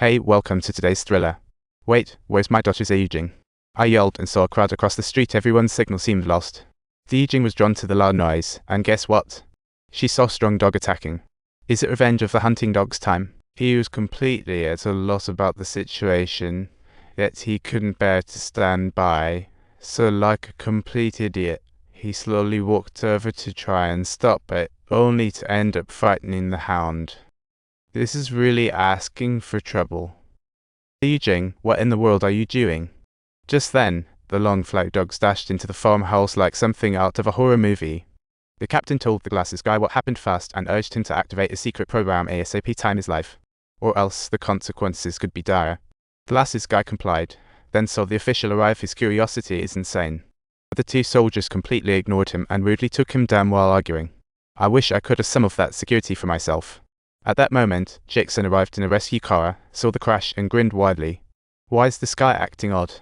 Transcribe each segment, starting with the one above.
Hey, welcome to today's thriller. Wait, where's my daughter's aging? I yelled and saw a crowd across the street. Everyone's signal seemed lost. The aging was drawn to the loud noise, and guess what? She saw a strong dog attacking. Is it revenge of the hunting dog's time? He was completely at a loss about the situation, yet he couldn't bear to stand by, so like a complete idiot, he slowly walked over to try and stop it, only to end up frightening the hound. This is really asking for trouble. Yijing, what in the world are you doing? Just then, the long flight dogs dashed into the farmhouse like something out of a horror movie. The captain told the glasses guy what happened fast and urged him to activate a secret program ASAP, time his life, or else the consequences could be dire. The glasses guy complied, then saw the official arrive. His curiosity is insane. The two soldiers completely ignored him and rudely took him down while arguing. I wish I could have some of that security for myself. At that moment, Jackson arrived in a rescue car, saw the crash and grinned widely. Why is this guy acting odd?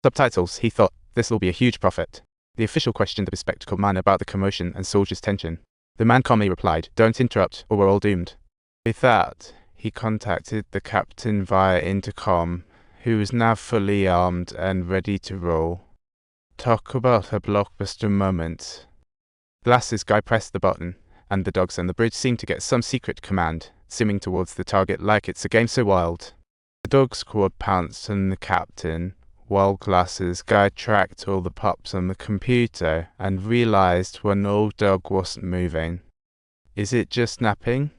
Subtitles, he thought, this will be a huge profit. The official questioned the bespectacled man about the commotion and soldiers' tension. The man calmly replied, don't interrupt or we're all doomed. With that, he contacted the captain via intercom, who was now fully armed and ready to roll. Talk about a blockbuster moment. Glasses guy pressed the button, and the dogs on the bridge seemed to get some secret command, zooming towards the target like it's a game so wild. The dog squad pounced on the captain, while Glasses guy tracked all the pups on the computer and realized one old dog wasn't moving. Is it just napping?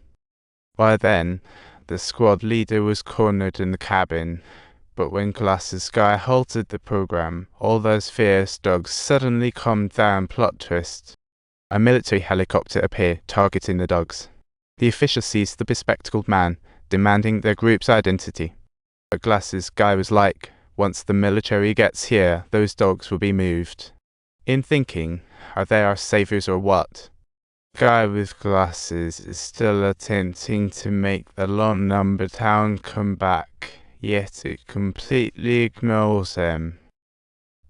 By then, the squad leader was cornered in the cabin, but when Glasses guy halted the program, all those fierce dogs suddenly calmed down. Plot twist. A military helicopter appeared, targeting the dogs. The official seized the bespectacled man, demanding their group's identity. But Glasses guy was like, once the military gets here, those dogs will be moved. In thinking, are they our saviors or what? Guy with glasses is still attempting to make the long-numbered hound come back, yet it completely ignores him.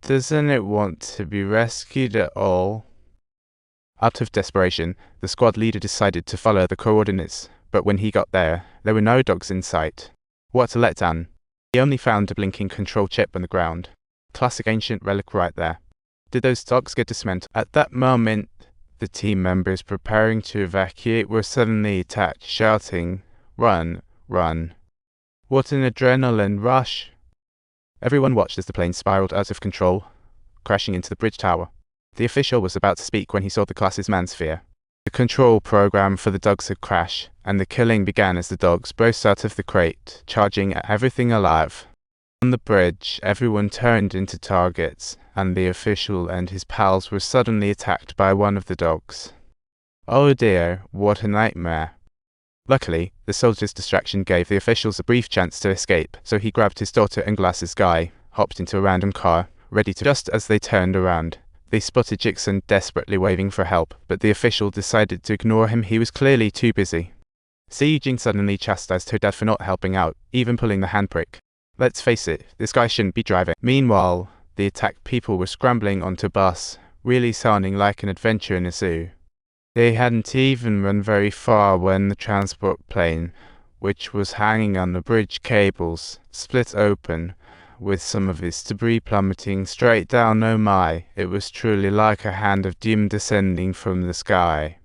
Doesn't it want to be rescued at all? Out of desperation, the squad leader decided to follow the coordinates, but when he got there were no dogs in sight. What a letdown. He only found a blinking control chip on the ground. Classic ancient relic right there. Did those dogs get dismantled? At that moment, the team members preparing to evacuate were suddenly attacked, shouting, "Run, run." What an adrenaline rush! Everyone watched as the plane spiraled out of control, crashing into the bridge tower. The official was about to speak when he saw the class's man's fear. The control program for the dogs had crashed, and the killing began as the dogs burst out of the crate, charging at everything alive. On the bridge, everyone turned into targets, and the official and his pals were suddenly attacked by one of the dogs. Oh dear, what a nightmare. Luckily, the soldier's distraction gave the officials a brief chance to escape, so he grabbed his daughter and Glasses guy, hopped into a random car, ready to. Just as they turned around, they spotted Jackson desperately waving for help, but the official decided to ignore him. He was clearly too busy. Yijing suddenly chastised her dad for not helping out, even pulling the handbrake. Let's face it, this guy shouldn't be driving. Meanwhile, the attacked people were scrambling onto a bus, really sounding like an adventure in a zoo. They hadn't even run very far when the transport plane, which was hanging on the bridge cables, split open, with some of its debris plummeting straight down. Oh my, it was truly like a hand of doom descending from the sky.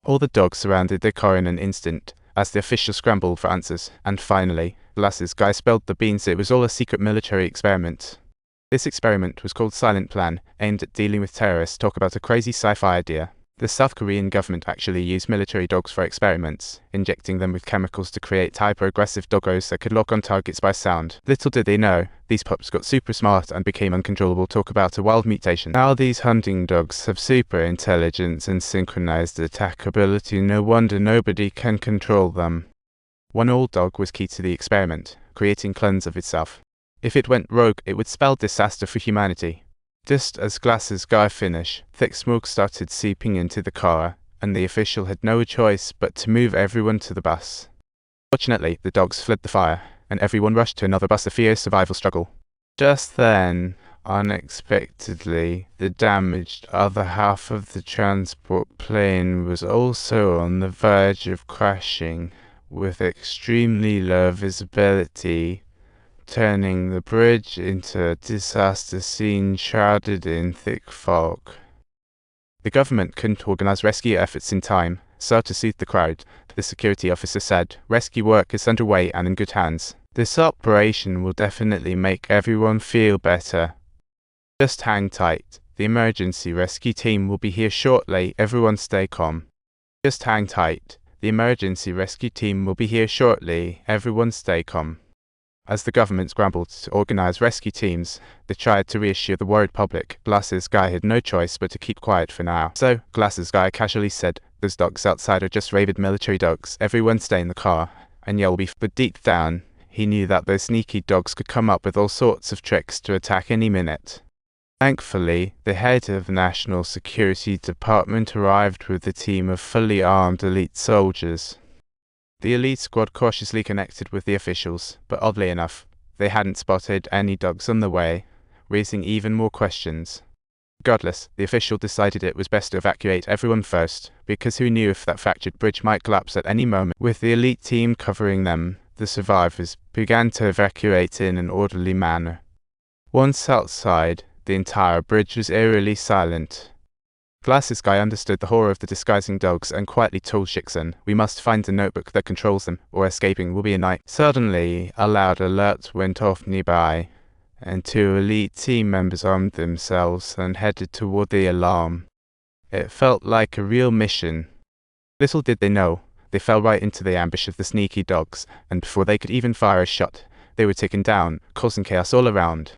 All the dogs surrounded their car in an instant, as the official scrambled for answers, and finally, Glasses guy spilled the beans. It was all a secret military experiment. This experiment was called Silent Plan, aimed at dealing with terrorists. Talk about a crazy sci-fi idea. The South Korean government actually used military dogs for experiments, injecting them with chemicals to create hyper-aggressive doggos that could lock on targets by sound. Little did they know, these pups got super smart and became uncontrollable. Talk about a wild mutation. Now these hunting dogs have super intelligence and synchronized attack ability. No wonder nobody can control them. One old dog was key to the experiment, creating clones of itself. If it went rogue, it would spell disaster for humanity. Just as Glasses guy finished, thick smoke started seeping into the car, and the official had no choice but to move everyone to the bus. Fortunately, the dogs fled the fire, and everyone rushed to another bus. A fierce survival struggle. Just then, unexpectedly, the damaged other half of the transport plane was also on the verge of crashing. with extremely low visibility, turning the bridge into a disaster scene shrouded in thick fog. The government couldn't organize rescue efforts in time, so to soothe the crowd, the security officer said, "Rescue work is underway and in good hands. This operation will definitely make everyone feel better. Just hang tight. The emergency rescue team will be here shortly. Everyone stay calm. Just hang tight. The emergency rescue team will be here shortly. Everyone stay calm." As the government scrambled to organize rescue teams, they tried to reassure the worried public. Glasses Guy had no choice but to keep quiet for now. So, Glasses Guy casually said, "Those dogs outside are just rabid military dogs. Everyone stay in the car." And yell beef. But deep down, he knew that those sneaky dogs could come up with all sorts of tricks to attack any minute. Thankfully, the head of the National Security Department arrived with a team of fully armed elite soldiers. The elite squad cautiously connected with the officials, but oddly enough, they hadn't spotted any dogs on the way, raising even more questions. Regardless, the official decided it was best to evacuate everyone first, because who knew if that fractured bridge might collapse at any moment. With the elite team covering them, the survivors began to evacuate in an orderly manner. Once outside, the entire bridge was eerily silent. Glasses Guy understood the horror of the disguising dogs and quietly told Shixon, "We must find the notebook that controls them, or escaping will be a night." Suddenly, a loud alert went off nearby, and two elite team members armed themselves and headed toward the alarm. It felt like a real mission. Little did they know, they fell right into the ambush of the sneaky dogs, and before they could even fire a shot, they were taken down, causing chaos all around.